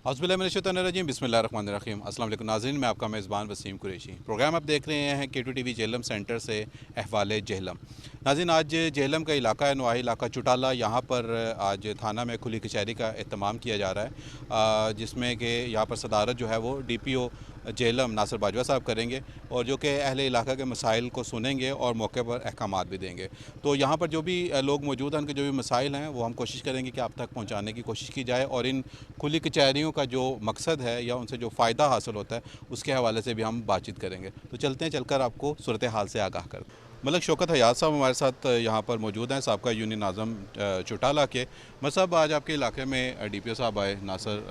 औज़ुबिल्लाहिमिनश्शैतानिर्रजीम बिस्मिल्लाहिर्रहमानिर्रहीम। अस्सलाम वालेकुम नाज़रीन, मैं आपका मेज़बान वसीम कुरैशी। प्रोग्राम आप देख रहे हैं K2 TV जेहलम सेंटर से अहवाल जेहलम। नाज़रीन, आज जेहलम का इलाका है नवाही इलाका चुटाला, यहाँ पर आज थाना में खुली कचहरी का एहतमाम किया जा रहा है, जिसमें कि यहाँ पर सदारत जो है वो DPO जेहलम नासिर बाजवा साहब करेंगे और जो कि अहले इलाका के मसाइल को सुनेंगे और मौके पर अहकामात भी देंगे। तो यहाँ पर जो भी लोग मौजूद हैं, उनके जो भी मसाइल हैं वो हम कोशिश करेंगे कि आप तक पहुँचाने की कोशिश की जाए और इन खुली कचहरियों का जो मकसद है या उनसे जो फ़ायदा हासिल होता है उसके हवाले से भी हम बातचीत करेंगे। तो चलते हैं, चलकर आपको सूरत हाल से आगाह कर। मलक शौकत हयात साहब हमारे साथ यहाँ पर मौजूद हैं, साबका यूनियन नाज़म चौटाला के। मतलब साहब, आज आपके इलाके में DPO साहब आए, नासिर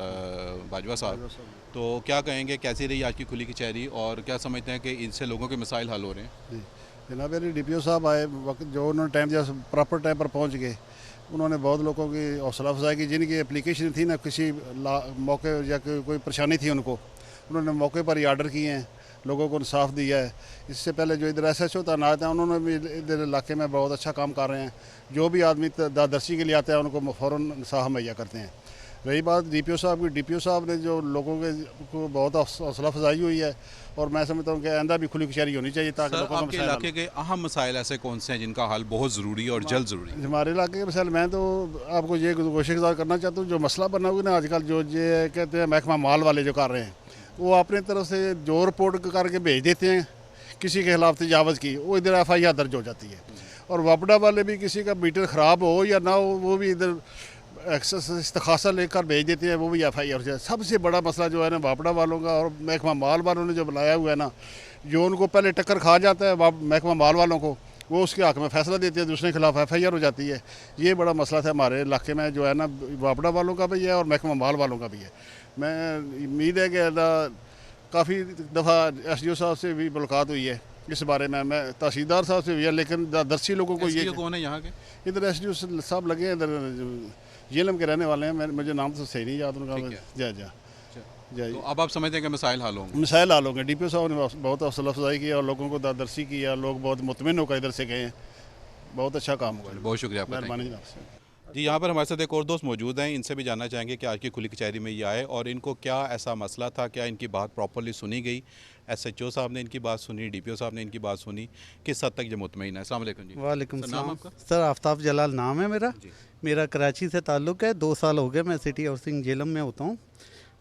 बाजवा साहब, तो क्या कहेंगे, कैसी रही आज की खुली कचहरी और क्या समझते हैं कि इससे लोगों के मसाइल हल हो रहे हैं? जी जनाब, यानी DPO साहब आए वक्त जो उन्होंने टाइम दिया प्रॉपर टाइम पर पहुंच गए। उन्होंने बहुत लोगों की हौसला अफजाई की जिनकी एप्लीकेशन थी ना, किसी मौके या कोई परेशानी थी उनको, उन्होंने मौके पर ही आर्डर किए हैं, लोगों को इंसाफ दिया है। इससे पहले जो इधर SHO तैनात हैं उन्होंने भी इधर इलाके में बहुत अच्छा काम कर रहे हैं। जो भी आदमी दादरसी के लिए आता है उनको फ़ौरन इंसाफ मुहैया करते हैं। रही बात DPO साहब की, DPO साहब ने जो लोगों के को बहुत हौसला अफजाई हुई है और मैं समझता हूँ कि आइंदा भी खुली कचहरी होनी चाहिए ताकि सर, लोगों को आपके इलाके के अहम मसाइल ऐसे कौन से हैं जिनका हल बहुत ज़रूरी है और जल्द ज़रूरी है? हमारे इलाके के मसाइल, मैं तो आपको ये गुज़ारिश करना चाहता हूँ, जो मसला बना हुआ ना आजकल, जो ये कहते हैं महकमा माल वाले जो कर रहे हैं, वो अपनी तरफ से जो रिपोर्ट करके भेज देते हैं किसी के खिलाफ तजावज़ की, वो इधर FIR दर्ज हो जाती है। और वापडा वाले भी किसी का मीटर ख़राब हो या ना हो, वो भी इधर इस्तखासा लेकर भेज देते हैं, वो भी FIR हो जाए। सबसे बड़ा मसला जो है ना वापडा वालों का और महकमा माल वालों ने जो बनाया हुआ है ना, जो उनको पहले टक्कर खा जाता है महकमा माल वालों को, वो उसके हक़ में फ़ैसला देते हैं, दूसरे के खिलाफ FIR हो जाती है। ये बड़ा मसला था हमारे इलाके में जो है ना, वापडा वालों का भी है और महकमा माल वालों का भी है। मैं उम्मीद है कि काफ़ी दफ़ा SDO साहब से भी मुलाकात हुई है इस बारे में, मैं तहसीलदार साहब से हुई है, लेकिन दरसी लोगों को ये कौन है यहाँ के? इधर SDO साहब लगे हैं, इधर जेलम के रहने वाले हैं। मुझे नाम तो सही नहीं याद उनका। जय जय जय। तो अब आप समझते हैं कि मसाइल हल होंगे? मिसाइल हाल होंगे। DPO साहब ने बहुत हौसला अफजाई किया और लोगों को दादरसी किया, लोग बहुत मुतमिन होकर इधर से गए हैं। बहुत अच्छा काम हुआ। बहुत शुक्रिया आपका, मेहरबानी जनाब से। जी। यहाँ पर हमारे साथ एक और दोस्त मौजूद हैं, इनसे भी जानना चाहेंगे कि आज की खुली कचहरी में ये आए और इनको क्या ऐसा मसला था, क्या इनकी बात प्रॉपर्ली सुनी गई, SHO साहब ने इनकी बात सुनी, DPO साहब ने इनकी बात सुनी, किस हद तक ये मुतमईन है? अस्सलाम वालेकुम जी। वालेकुम सर, नाम सलाम। आपका? सर आफ्ताब जलाल नाम है मेरा। जी। मेरा कराची से ताल्लुक़ है, 2 साल हो गए मैं सिटी हाउसिंग जेलम में होता हूँ।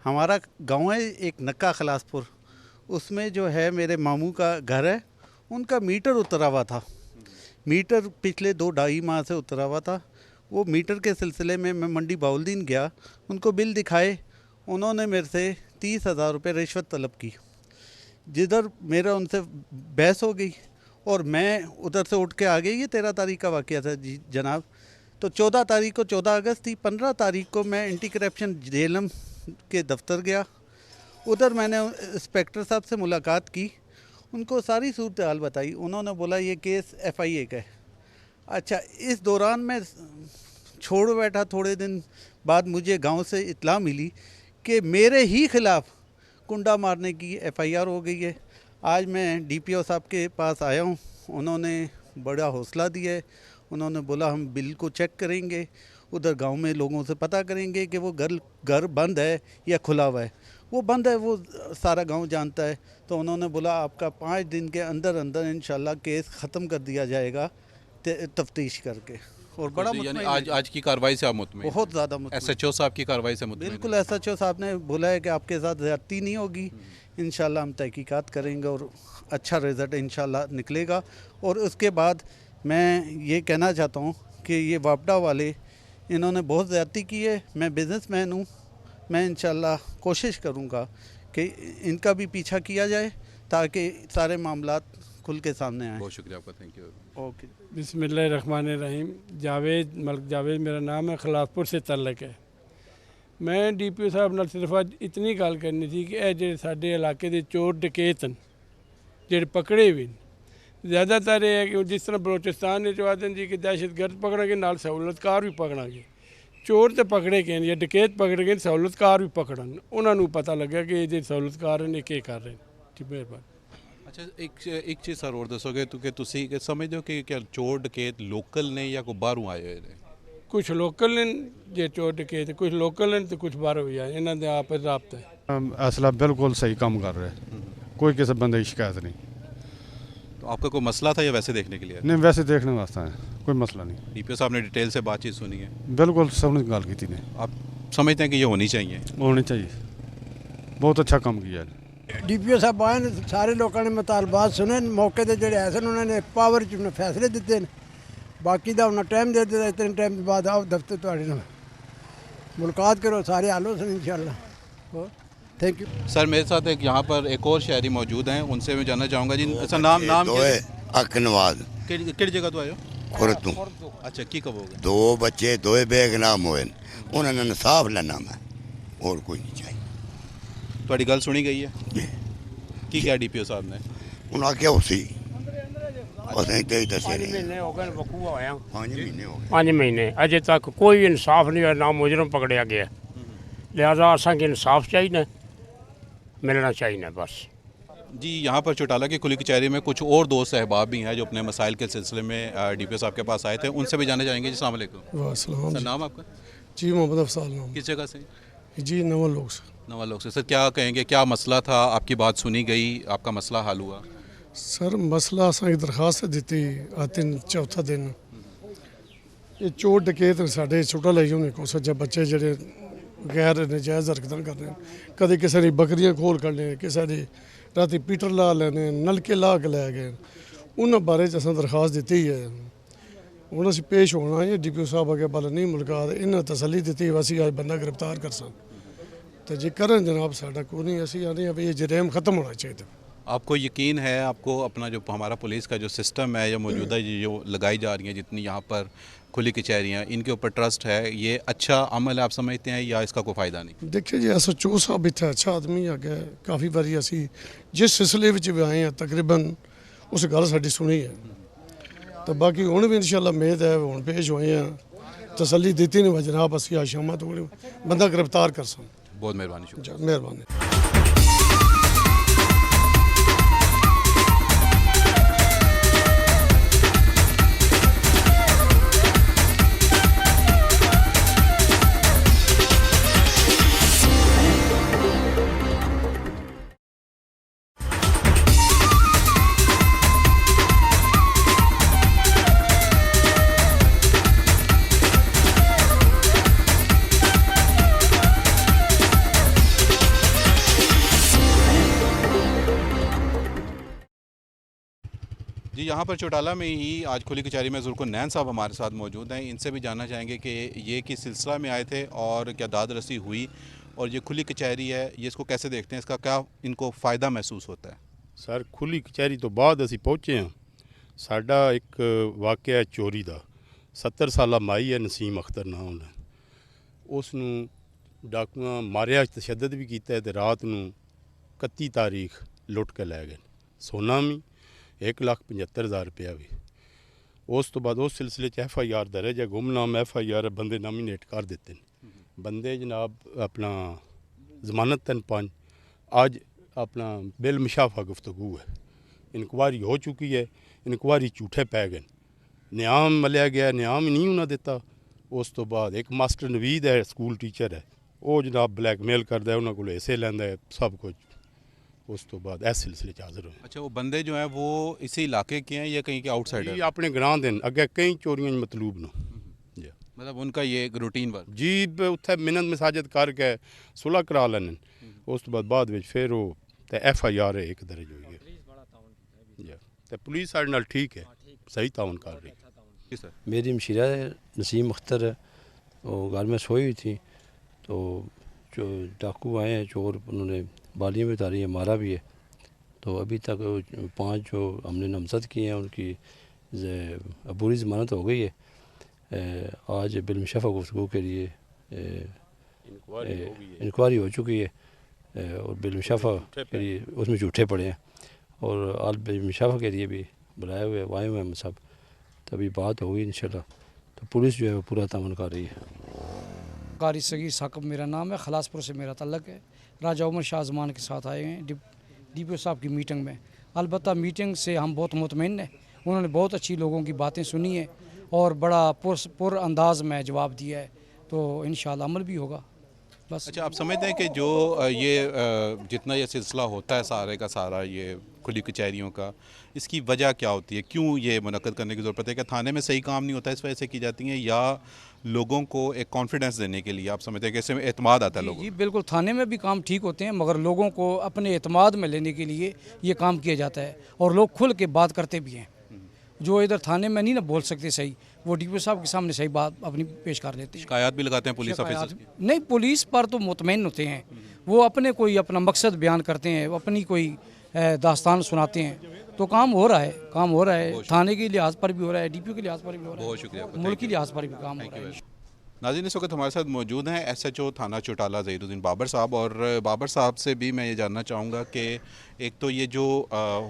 हमारा गांव है एक नक्का खलासपुर, उसमें जो है मेरे मामू का घर है, उनका मीटर उतरा हुआ था। मीटर पिछले 2-2.5 माह से उतरा हुआ था। वो मीटर के सिलसिले में मैं मंडी बाउलदीन गया, उनको बिल दिखाए, उन्होंने मेरे से 30,000 रुपये रिश्वत तलब की। जिधर मेरा उनसे बहस हो गई और मैं उधर से उठ के आ गई। ये 13 तारीख का वाक़या था जी जनाब। तो 14 तारीख को 14 अगस्त थी, 15 तारीख को मैं एंटी करप्शन जेलम के दफ्तर गया। उधर मैंने इंस्पेक्टर साहब से मुलाकात की, उनको सारी सूरत हाल बताई। उन्होंने बोला ये केस FIA का है। अच्छा, इस दौरान मैं छोड़ बैठा। थोड़े दिन बाद मुझे गांव से इत्तला मिली कि मेरे ही ख़िलाफ़ कुंडा मारने की FIR हो गई है। आज मैं DPO साहब के पास आया हूँ, उन्होंने बड़ा हौसला दिया है। उन्होंने बोला हम बिल को चेक करेंगे, उधर गांव में लोगों से पता करेंगे कि वो घर बंद है या खुला हुआ है। वो बंद है, वो सारा गांव जानता है। तो उन्होंने बोला आपका 5 दिन के अंदर अंदर इंशाल्लाह केस ख़त्म कर दिया जाएगा तफ्तीश करके। और बड़ा यानी आज की कार्रवाई से आप मुतमईन? बहुत ज़्यादा मुतमईन। SHO साहब की कार्रवाई से मुतमईन? बिल्कुल। SHO साहब ने बोला है कि आपके साथ ज़्यादती नहीं होगी, इंशाल्लाह हम तहकीकात करेंगे और अच्छा रिज़ल्ट इंशाल्लाह निकलेगा। और उसके बाद मैं ये कहना चाहता हूँ कि ये वापडा वाले, इन्होंने बहुत ज़्यादती की है। मैं बिज़नेसमैन हूँ, मैं इंशाल्लाह कोशिश करूँगा कि इनका भी पीछा किया जाए ताकि सारे मामलात खुल के सामने आए। बहुत शुक्रिया आपका, थैंक यू। ओके। बिस्मिल्लाहिर्रहमानिर्रहीम। जावेद मलिक जावेद मेरा नाम है, खलासपुर से तल्लक है। मैं DPO साहब नाल सिर्फ अज इतनी गल करनी थी कि यह जो साडे इलाके के चोर डकैत न जेडे पकड़े भी ज़्यादातर यह है कि जिस तरह बलोचिस्तान ने आदन जी कि दहशतगर्द पकड़ांगे नाल सहूलतकार भी पकड़ांगे। चोर तो पकड़े गए या डकैत पकड़े गए, सहूलतकार भी पकड़न, उन्होंने पता लगा कि ये सहूलतकार ने क्या कर रहे हैं। जी मेहरबानी। अच्छा, एक चीज़ सर और दसोगे तो कि तुसी समझते हो कि क्या चोर डकैत लोकल ने या कोई बाहरों आए हुए ने? कुछ लोकल ने जे चोर डकैत कुछ लोकल ने तो कुछ बाहरों भी आए, इन्होंने आपस राबता है। असला बिल्कुल सही काम कर रहे हैं, कोई किसी बंदे की शिकायत नहीं। तो आपका कोई मसला था या वैसे देखने के लिए? नहीं, वैसे देखने वास्ते है, कोई मसला नहीं। डीपीओ साहब ने डिटेल से बातचीत सुनी है, बिल्कुल सबने गल की ने, आप समझते हैं कि ये होनी चाहिए? होनी चाहिए, बहुत अच्छा काम किया है। डीपीओ साहब आए ने, सारे लोगों ने मुतालबात सुने, मौके ते जेह्ड़े ऐसे उन्होंने पावर च उन्हें फैसले दिते ने। बाकी दा उन्हें टाइम दे दिता, इतने टाइम के बाद आओ दफ्तर तुहाडे नाल मुलाकात करो, सारे हल हो सन इंशाअल्लाह। Thank you sir. मेरे साथ एक यहाँ पर एक और शहरी मौजूद हैं, उनसे मैं जानना चाहूँगा जी। अच्छा, नाम अकनवाद किहड़ी जगह तो आए हो? खुर तू अच्छा, की कब हो गए? दो बच्चे दो बेगनाम होए, उन्होंने इंसाफ लेना मैं, और कोई नहीं चाहिए। ਤੁਹਾਡੀ ਗੱਲ ਸੁਣੀ ਗਈ ਹੈ? ਕੀ ਕਿਹਾ ਡੀਪੀਓ ਸਾਹਿਬ ਨੇ? उन्हें आख्या उसी असें ते दस्से नहीं। महीने हो गए वकूआ होया, 5 महीने हो गए। 5 महीने अजे तक कोई इंसाफ नहीं होया, ना मुजरम पकड़िया गया। लिहाजा असें इंसाफ चाहिए, मिलना चाहिए बस। जी, यहाँ पर चौटाला की खुली कचहरी में कुछ और दोस्त अहबाब भी हैं जो अपने मसाइल के सिलसिले में डीपीओ साहब के पास आए थे, उनसे भी जानना चाहेंगे। जी, अस्सलाम वालेकुम। वालेकुम सर, नाम आपका? जी, मोहम्मद अफसाल नाम। किस जगह से? जी, नवा लोग से। नवा लोग से। सर, क्या कहेंगे, क्या मसला था? आपकी बात सुनी गई, आपका मसला हल हुआ? सर, मसला असें दरखास्त दी आते चौथा दिन ये चोर डकैत साढ़े छुट्टा लाई होने कुछ जब बच्चे जेह्ड़े गैर नजायज़ हरकतां कर रहे हैं, कदें किसी दी बकरियां खोल कड्ढने, किसी दी राती पीटर ला लैने, नलके ला के लै गए, उन्हां बारे च असें दरखास्त दित्ती है। हुण असीं पेश होना है डीपीओ साहब अगे बल नहीं मुलाकात, इन्हां तसल्ली दित्ती असीं अज बंदा गिरफ्तार करसां तो जे करन जनाब साडा कोई नहीं, असीं आने भी ये जरेम खत्म होना चाहिए। आपको यकीन है, आपको अपना जो हमारा पुलिस का जो सिस्टम है या मौजूदा जो लगाई जा रही हैं जितनी यहाँ पर खुली कचहरियाँ, इनके ऊपर ट्रस्ट है, ये अच्छा अमल है आप समझते हैं या इसका कोई फ़ायदा नहीं? देखिए जी, SHO साहब इतना अच्छा आदमी आ गया, काफ़ी बारी असी जिस सिलसिले में भी आए हैं तकरीबन उस गल साडी सुनी है, तो बाकी हुण भी इंशाअल्लाह उम्मीद है हुण पेश होए हैं, तसल्ली दी नहीं जनाब असी आज शाम तक बंदा गिरफ्तार कर सन। बहुत मेहरबानी, शुक्रिया। मेहरबानी। जी, यहाँ पर चौटाला में ही आज खुली कचहरी में जुल्कुनैन साहब हमारे साथ मौजूद हैं। इनसे भी जानना चाहेंगे कि ये किस सिलसिला में आए थे और क्या दाद रसी हुई, और ये खुली कचहरी है, ये इसको कैसे देखते हैं, इसका क्या इनको फ़ायदा महसूस होता है? सर, खुली कचहरी तो बाद असी पहुँचे हैं। साडा एक वाक़या चोरी का 70 साला माई है नसीम अख्तर नाम है, उसनू डाकुआं मारिया, तशद्दद भी किया है, रात नू 31 तारीख लुट के लै गए। सोना भी 1,75,000 रुपया भी। उस तो बाद उस सिलसिले FIR दर्ज है, गुमनाम FIR बंदे नॉमीनेट कर देते हैं। बंदे जनाब अपना जमानत तन 5 अज अपना बिल मुशाफा गुफ्तगू है, इंक्वायरी हो चुकी है, इंक्वायरी झूठे पै गए, न्याम मलिया गया, न्याम ही नहीं उन्हें दिता। उस तो बाद एक मास्टर नवीद है, स्कूल टीचर है, वो जनाब ब्लैकमेल करता है, उन्होंने को हिस्से लैंदा है सब कुछ। उस तो बाद इस सिलसिले हाजिर हुए। अच्छा, वो बंदे जो हैं वो इसी इलाके के हैं या कहीं के आउटसाइडर? जी, अपने ग्रां दिन अगे कई चोरियां मतलूब न, मतलब उनका ये एक रूटीन वर्क? जी, उत्थे मिन्नत मसाजद करके सुलह करा लैन, उस तो बाद विच फिर वो FIR एक दर्ज हुई है, तो पुलिस साढ़े नाल ठीक है, सही ताउन कर रही है। मेरी मशीरा नसीम अख्तर है, वो घर में सोई हुई थी, तो जो डाकू आए हैं चोर, उन्होंने बालियाँ भी उतारी है, मारा भी है। तो अभी तक 5 जो हमने नामजद किए हैं उनकी अबूरी ज़मानत हो गई है। आज बिलमुशाफा गुफ्तगू के लिए इंक्वायरी हो चुकी है और बिलमुशाफा के लिए उसमें झूठे पड़े हैं, और आज बिलमुशाफा के लिए भी बुलाए हुए आए हुए हैं सब, तभी बात होगी इंशाल्लाह। तो पुलिस जो है वो पूरा तामन कर रही है। कारी सगीर साकब मेरा नाम है, खलासपुर से मेरा तल्लक है। राजा उमर शाह ज़मान के साथ आए हैं डीपीओ साहब की मीटिंग में। अलबत्ता मीटिंग से हम बहुत मुतमईन हैं, उन्होंने बहुत अच्छी लोगों की बातें सुनी हैं और बड़ा पुर अंदाज में जवाब दिया है, तो इंशाल्लाह अमल भी होगा। बस। अच्छा, आप समझते हैं कि जो जितना ये सिलसिला होता है सारे का सारा ये खुली कचहरियों का, इसकी वजह क्या होती है, क्यों ये मुनक्कद करने की ज़रूरत है? कि थाने में सही काम नहीं होता इस वजह से की जाती हैं, या लोगों को एक कॉन्फिडेंस देने के लिए आप समझते हैं कि इससे एतमाद आता है लोगों जी बिल्कुल, थाने में भी काम ठीक होते हैं, मगर लोगों को अपने एतमाद में लेने के लिए ये काम किया जाता है और लोग खुल के बात करते भी हैं। जो इधर थाने में नहीं ना बोल सकते सही, वो डीपीओ साहब के सामने सही बात अपनी पेश कर लेते हैं। शिकायत भी लगाते हैं पुलिस ऑफिसर्स की? नहीं, पुलिस पर तो मुतमईन होते हैं, वो अपने कोई अपना मकसद बयान करते हैं, अपनी कोई दास्तान सुनाते हैं, तो काम हो रहा है, थाने के लिहाज पर भी हो रहा है, डीपीओ के लिहाज पर भी हो रहा है, बहुत शुक्रिया, मुल्क के लिहाज पर भी काम हो रहा है। नाज़रीन, इस वक्त हमारे साथ मौजूद हैं एसएचओ थाना चौटाला ज़हीरुद्दीन बाबर साहब, और बाबर साहब से भी मैं ये जानना चाहूँगा कि एक तो ये जो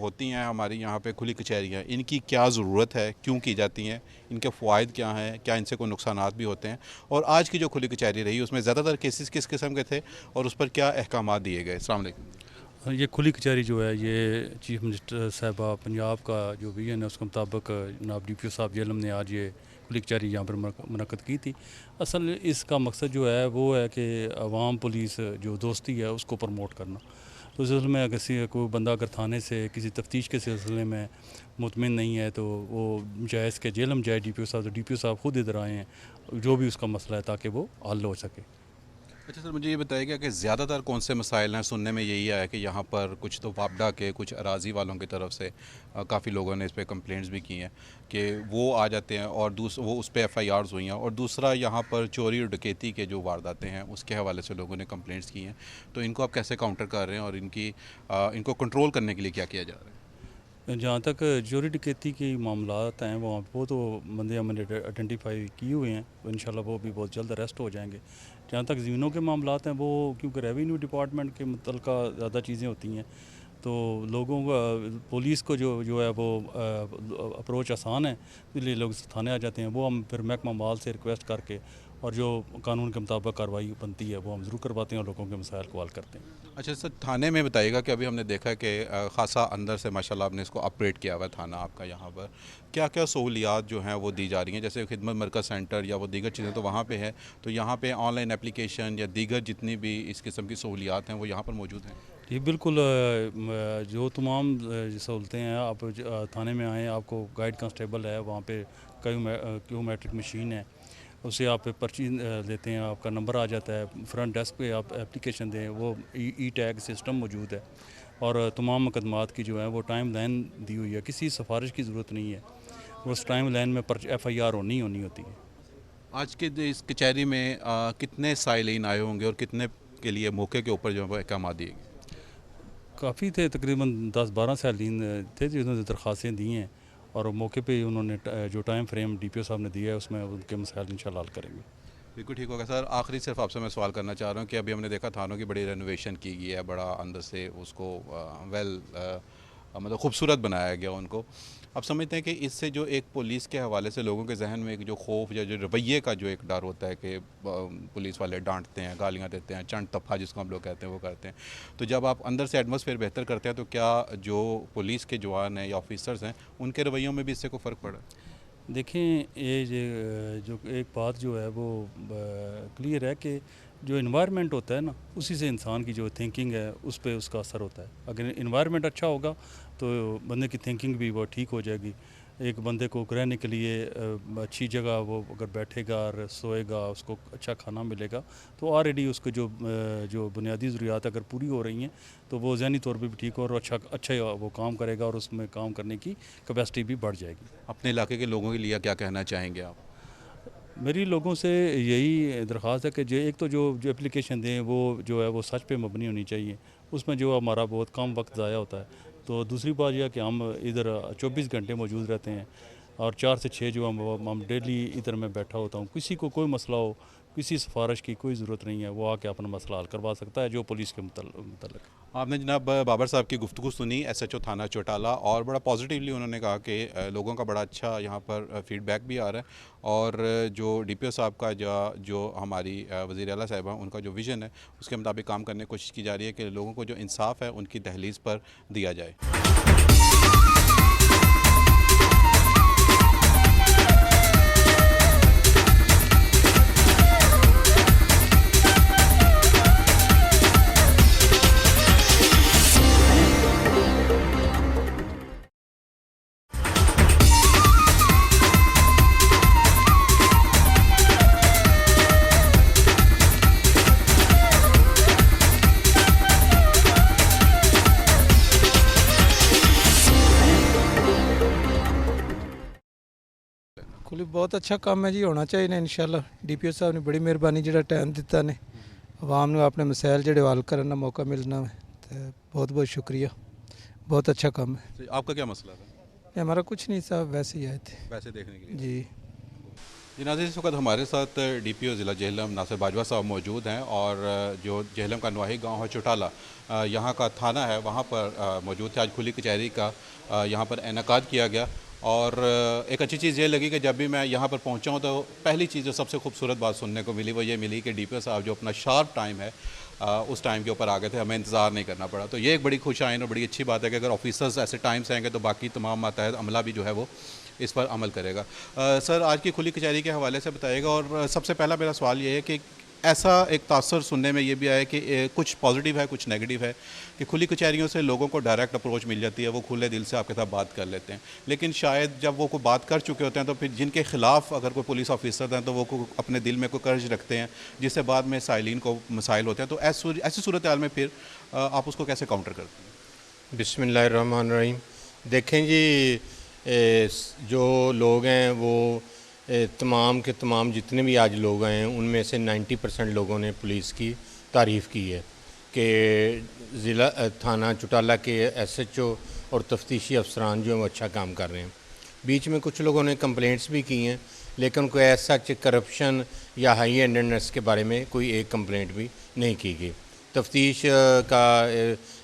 होती हैं हमारी यहाँ पे खुली कचहरियाँ, इनकी क्या ज़रूरत है, क्यों की जाती हैं, इनके फ़वाइद क्या हैं, क्या इनसे कोई नुकसानात भी होते हैं, और आज की जो खुली कचहरी रही उसमें ज़्यादातर केसेस किस किस्म के थे और उस पर क्या अहकामात दिए गए? अस्सलाम वालेकुम। ये खुली कचहरी जो है ये चीफ मिनिस्टर साहबा पंजाब का जो विजन है उसके मुताबिक जनाब डीपीओ साहब जेलम ने आज ये खुली कचहरी यहाँ पर मुनक्कद की थी। असल इसका मकसद जो है वो है कि अवाम पुलिस जो दोस्ती है उसको प्रमोट करना। तो इस सिलसिले में अगर कोई बंदा अगर थाने से किसी तफ्तीश के सिलसिले में मुतमिन नहीं है तो वो चाहे इसके जेलम जाए डीपीओ साहब, तो डीपीओ साहब खुद इधर आए हैं जो भी उसका मसला है ताकि वो हल हो सके। अच्छा सर, मुझे ये बताइएगा कि ज़्यादातर कौन से मसाइल हैं? सुनने में यही आया कि यहाँ पर कुछ तो वापडा के कुछ अराजी वालों की तरफ से काफ़ी लोगों ने इस पर कंप्लेंट्स भी की हैं कि वो आ जाते हैं और वो उस पर FIRs हुई हैं, और दूसरा यहाँ पर चोरी और डकैती के जो वारदातें हैं उसके हवाले से लोगों ने कंप्लेंट्स की हैं। तो इनको आप कैसे काउंटर कर रहे हैं और इनको कंट्रोल करने के लिए क्या किया जा रहा है? जहाँ तक चोरी डकैती के मामलात हैं वहाँ वो तो बंदे हमने आइडेंटिफाई किए हुए हैं, तो इंशाल्लाह वो भी बहुत जल्द अरेस्ट हो जाएंगे। जहाँ तक ज़मीनों के मामलात हैं वो क्योंकि रेवेन्यू डिपार्टमेंट के मुतल्लिका ज़्यादा चीज़ें होती हैं, तो लोगों का पुलिस को जो है वो अप्रोच आसान है, इसलिए लोग थाने आ जाते हैं। वो हम फिर महकमा माल से रिक्वेस्ट करके और जो कानून के मुताबिक कार्रवाई बनती है वो हम ज़रूर करवाते हैं और लोगों के मसाइल को हल करते हैं। अच्छा सर, थाने में बताइएगा कि अभी हमने देखा कि ख़ासा अंदर से माशाल्लाह आपने इसको अपग्रेड किया हुआ है थाना आपका, यहाँ पर क्या क्या सहूलियात जो हैं वो दी जा रही हैं? जैसे खिदमत मरकज़ सेंटर या वो दीगर चीज़ें तो वहाँ पे है, तो यहाँ पे ऑनलाइन एप्लीकेशन या दीगर जितनी भी इस किस्म की सहूलियात हैं वो यहाँ पर मौजूद हैं? जी बिल्कुल, जो तमाम सहूलतें हैं, आप थाने में आएँ, आपको गाइड कांस्टेबल है, वहाँ पे क्यूमेट्रिक मशीन है, उसे आप पर्ची लेते हैं, आपका नंबर आ जाता है, फ्रंट डेस्क पे आप एप्लीकेशन दें, वो ई टैग सिस्टम मौजूद है, और तमाम मुकदमात की जो है वो टाइम लाइन दी हुई है, किसी सिफारिश की ज़रूरत नहीं है, उस टाइम लाइन में FIR होनी होती है। आज के इस कचहरी में कितने साइलिन आए होंगे और कितने के लिए मौके के ऊपर जो है वो अहकाम दिए गए? काफ़ी थे, तकरीबन 10-12 सालीन थे जिन्होंने दरख्वास्तें दी हैं, और मौके पे उन्होंने जो टाइम फ्रेम डीपीओ साहब ने दिया है उसमें उनके मसाइल इंशाल्लाह हल करेंगे। बिल्कुल ठीक होगा सर। आखिरी सिर्फ आपसे मैं सवाल करना चाह रहा हूँ कि अभी हमने देखा थानों की बड़ी रेनोवेशन की गई है, बड़ा अंदर से उसको मतलब खूबसूरत बनाया गया उनको। आप समझते हैं कि इससे जो एक पुलिस के हवाले से लोगों के जहन में एक जो खौफ या जो रवैये का जो एक डर होता है कि पुलिस वाले डांटते हैं, गालियां देते हैं, चंड तफ़ा जिसको हम लोग कहते हैं वो करते हैं, तो जब आप अंदर से एटमॉस्फेयर बेहतर करते हैं तो क्या जो पुलिस के जवान हैं या ऑफिसर्स हैं उनके रवैयों में भी इससे कोई फ़र्क पड़ा? देखें, ये जो एक बात जो है वो क्लियर है कि जो इन्वायरमेंट होता है ना, उसी से इंसान की जो थिंकिंग है उस पर उसका असर होता है। अगर इन्वायरमेंट अच्छा होगा तो बंदे की थिंकिंग भी वो ठीक हो जाएगी। एक बंदे को रहने के लिए अच्छी जगह वो अगर बैठेगा और सोएगा, उसको अच्छा खाना मिलेगा, तो ऑलरेडी उसको जो बुनियादी ज़रूरियात अगर पूरी हो रही हैं तो वो ज़हनी तौर पे भी ठीक हो और अच्छा वो काम करेगा और उसमें काम करने की कैपेसिटी भी बढ़ जाएगी। अपने इलाके के लोगों के लिए क्या कहना चाहेंगे आप? मेरी लोगों से यही दरख्वास्त है कि एक तो जो एप्लीकेशन दें वो जो है वो सच पे मबनी होनी चाहिए, उसमें जो हमारा बहुत कम वक्त ज़ाया होता है। तो दूसरी बात यह कि हम इधर 24 घंटे मौजूद रहते हैं और 4 से 6 जो हम डेली इधर मैं बैठा होता हूँ। किसी को कोई मसला हो, किसी सिफारिश की कोई ज़रूरत नहीं है, वो आके अपना मसला हल करवा सकता है जो पुलिस के मुतल्लिक़। आपने जनाब बाबर साहब की गुफ्तगू सुनी, SHO थाना चौटाला, और बड़ा पॉजिटिवली उन्होंने कहा कि लोगों का बड़ा अच्छा यहाँ पर फीडबैक भी आ रहा है, और जो DPO साहब का जो हमारी वज़ीर आला साहिबा उनका जो विज़न है उसके मुताबिक काम करने की कोशिश की जा रही है कि लोगों को जो इंसाफ है उनकी दहलीज़ पर दिया जाए। बहुत अच्छा काम है जी, होना चाहिए ना इंशाल्लाह। DPO साहब ने बड़ी मेहरबानी जो टाइम दिता ने आवाम ने अपने मसाइल जो हल करने का मौका मिलना है, तो बहुत बहुत शुक्रिया, बहुत अच्छा काम है। आपका क्या मसला था? हमारा कुछ नहीं साहब, वैसे ही आए थे वैसे देखने के लिए जी। जी नाज़रीन, इस वक्त हमारे साथ DPO ज़िला जेहलम नासिर बाजवा साहब मौजूद हैं और जो जेहलम का नवाही गांव है चुटाला, यहाँ का थाना है, वहाँ पर मौजूद थे। आज खुली कचहरी का यहाँ पर इनेकाद किया गया और एक अच्छी चीज़ ये लगी कि जब भी मैं यहाँ पर पहुँचा हूँ तो पहली चीज़ जो सबसे खूबसूरत बात सुनने को मिली वो ये मिली कि DPO साहब जो अपना शार्प टाइम है उस टाइम के ऊपर आ गए थे, हमें इंतज़ार नहीं करना पड़ा। तो ये एक बड़ी खुश आइन और बड़ी अच्छी बात है कि अगर ऑफिसर्स ऐसे टाइम से आएंगे तो बाकी तमाम मातहत अमला भी जो है वो इस पर अमल करेगा। सर, आज की खुली कचहरी के हवाले से बताइएगा और सबसे पहला मेरा सवाल ये है कि ऐसा एक तासर सुनने में ये भी आया कि कुछ पॉजिटिव है कुछ नेगेटिव है कि खुली कचहरियों से लोगों को डायरेक्ट अप्रोच मिल जाती है, वो खुले दिल से आपके साथ बात कर लेते हैं, लेकिन शायद जब वो कोई बात कर चुके होते हैं तो फिर जिनके खिलाफ अगर कोई पुलिस ऑफिसर हैं तो वो अपने दिल में कोई कर्ज रखते हैं जिससे बाद में साइलिन को मसाइल होते हैं। तो ऐसी सूरत हाल में फिर आप उसको कैसे काउंटर करते हैं? बिस्मिल्लाहिर्रहमानिर्रहीम। देखें जी, जो लोग हैं वो तमाम के तमाम जितने भी आज लोग हैं उनमें से 90% लोगों ने पुलिस की तारीफ़ की है कि ज़िला थाना चुटाला के SHO और तफ्तीशी अफसरान जो हैं वो अच्छा काम कर रहे हैं। बीच में कुछ लोगों ने कंप्लेंट्स भी की हैं, लेकिन कोई ऐसा करप्शन या हाई हैंडेडनेस के बारे में कोई एक कंप्लेंट भी नहीं की गई। तफ्तीश का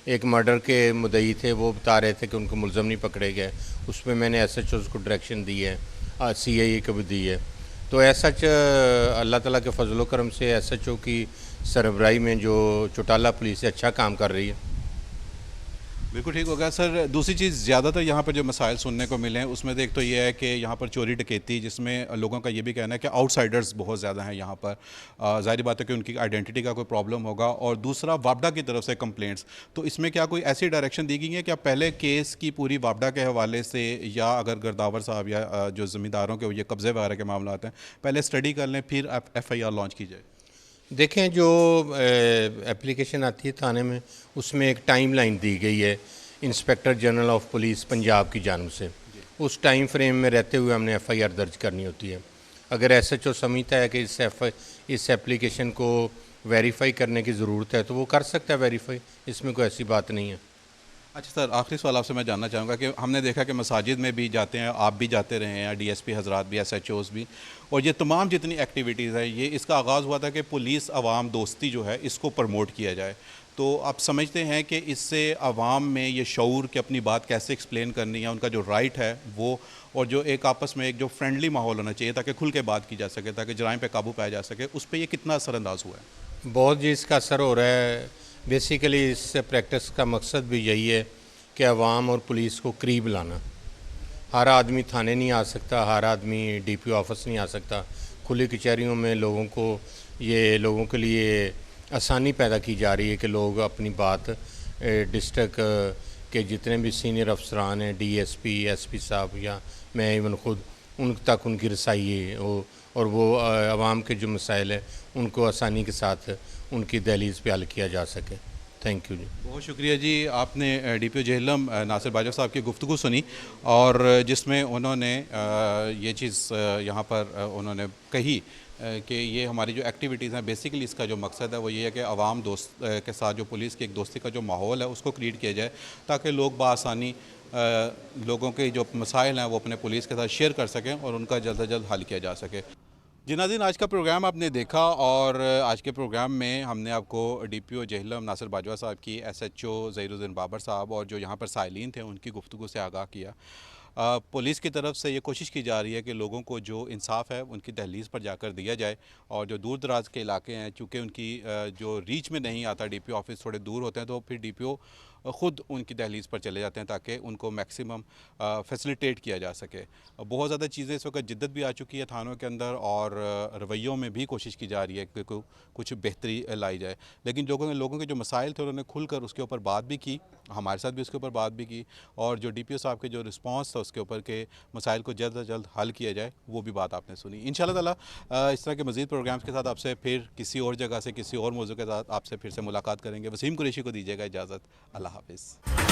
एक मर्डर के मुद्दई थे, वो बता रहे थे कि उनको मुलज़म नहीं पकड़े गए, उस पर मैंने SHOs को डायरेक्शन दी है, CIA को भी दी है। तो ऐसा अल्लाह ताला के फजल करम से SHO की सरबराही में जो चुटाला पुलिस है अच्छा काम कर रही है। बिल्कुल ठीक हो गया सर। दूसरी चीज़, ज़्यादातर यहाँ पर जो मसाइल सुनने को मिले हैं उसमें एक तो ये है कि यहाँ पर चोरी डकैती, जिसमें लोगों का ये भी कहना है कि आउटसाइडर्स बहुत ज़्यादा हैं यहाँ पर। ज़ाहिर बात है कि उनकी आइडेंटिटी का कोई प्रॉब्लम होगा। और दूसरा, वापडा की तरफ से कंप्लेंट्स, तो इसमें क्या कोई ऐसी डायरेक्शन दी गई है कि आप पहले केस की पूरी वापडा के हवाले से या अगर गर्दावर साहब या जो ज़मींदारों के ये कब्ज़े वगैरह के मामला हैं पहले स्टडी कर लें फिर FIR लॉन्च की जाए? देखें, जो एप्लीकेशन आती है थाने में उसमें एक टाइम लाइन दी गई है inspector general of police Punjab की जानिब से। उस टाइम फ्रेम में रहते हुए हमने FIR दर्ज करनी होती है। अगर SHO समझता है कि इस एप्लीकेशन को वेरीफाई करने की ज़रूरत है तो वो कर सकता है वेरीफाई, इसमें कोई ऐसी बात नहीं है। अच्छा सर, आखिरी सवाल आपसे मैं जानना चाहूँगा कि हमने देखा कि मसाजिद में भी जाते हैं, आप भी जाते रहे हैं, DSP हजरात भी, SHOs भी, और ये तमाम जितनी एक्टिविटीज़ है ये इसका आगाज़ हुआ था कि पुलिस आवाम दोस्ती जो है इसको प्रमोट किया जाए। तो आप समझते हैं कि इससे आवाम में ये शऊर कि अपनी बात कैसे एक्सप्लेन करनी है, उनका जो राइट है वो, और जो एक आपस में एक जो फ्रेंडली माहौल होना चाहिए ताकि खुल के बात की जा सके, ताकि जराइम पे काबू पाया जा सके, उस पर ये कितना असरअंदाज हुआ है? बहुत जी इसका असर हो रहा है। बेसिकली इस प्रैक्टिस का मकसद भी यही है कि अवाम और पुलिस को करीब लाना। हर आदमी थाने नहीं आ सकता, हर आदमी DPO ऑफिस नहीं आ सकता। खुली कचहरियों में लोगों के लिए आसानी पैदा की जा रही है कि लोग अपनी बात डिस्ट्रिक्ट के जितने भी सीनियर अफसरान हैं, DSP, SP साहब या मैं इवन ख़ुद, उन तक उनकी रसाई है और वो आवाम के जो मसाइल हैं उनको आसानी के साथ उनकी दहलीज़ पे हल किया जा सके। थैंक यू जी, बहुत शुक्रिया जी। आपने DPO जेहलम नासिर बाजवा साहब की गुफ्तगू सुनी और जिसमें उन्होंने ये चीज़ यहाँ पर उन्होंने कही कि ये हमारी जो एक्टिविटीज़ हैं बेसिकली इसका जो मकसद है वो ये है कि आवाम दोस्त के साथ जो पुलिस की एक दोस्ती का जो माहौल है उसको क्रिएट किया जाए ताकि लोग बआसानी लोगों के जो मसाइल हैं वो अपने पुलिस के साथ शेयर कर सकें और उनका जल्द से जल्द हल किया जा सके। जी नाज़रीन, आज का प्रोग्राम आपने देखा और आज के प्रोग्राम में हमने आपको DPO जेहलम नासिर बाजवा साहब की, SHO ज़हीरुद्दीन बाबर साहब और जो यहाँ पर साइलिन थे उनकी गुफ्तगू से आगाह किया। पुलिस की तरफ से ये कोशिश की जा रही है कि लोगों को जो इंसाफ है उनकी दहलीज़ पर जाकर दिया जाए और जो दूर दराज के इलाके हैं चूँकि उनकी जो रीच में नहीं आता, DPO ऑफिस थोड़े दूर होते हैं, तो फिर DPO ख़ुद उनकी दहलीज़ पर चले जाते हैं ताकि उनको मैक्सिमम फैसिलिटेट किया जा सके। बहुत ज़्यादा चीज़ें इस वक्त जिद्दत भी आ चुकी है थानों के अंदर और रवैयों में भी कोशिश की जा रही है कि कुछ बेहतरी लाई जाए, लेकिन लोगों के जो मसाइल थे उन्होंने खुलकर उसके ऊपर बात भी की, हमारे साथ भी उसके ऊपर बात भी की और जो DPO साहब के जो रिस्पॉन्स था उसके ऊपर के मसाइल को जल्द से जल्द हल किया जाए वो भी बात आपने सुनी। इंशाल्लाह ताला इस तरह के मज़ीद प्रोग्राम्स के साथ आपसे फिर किसी और जगह से किसी और मौजू के साथ आपसे फिर से मुलाकात करेंगे। वसीम कुरैशी को दीजिएगा इजाज़त। अल्लाह हाफ़िज़।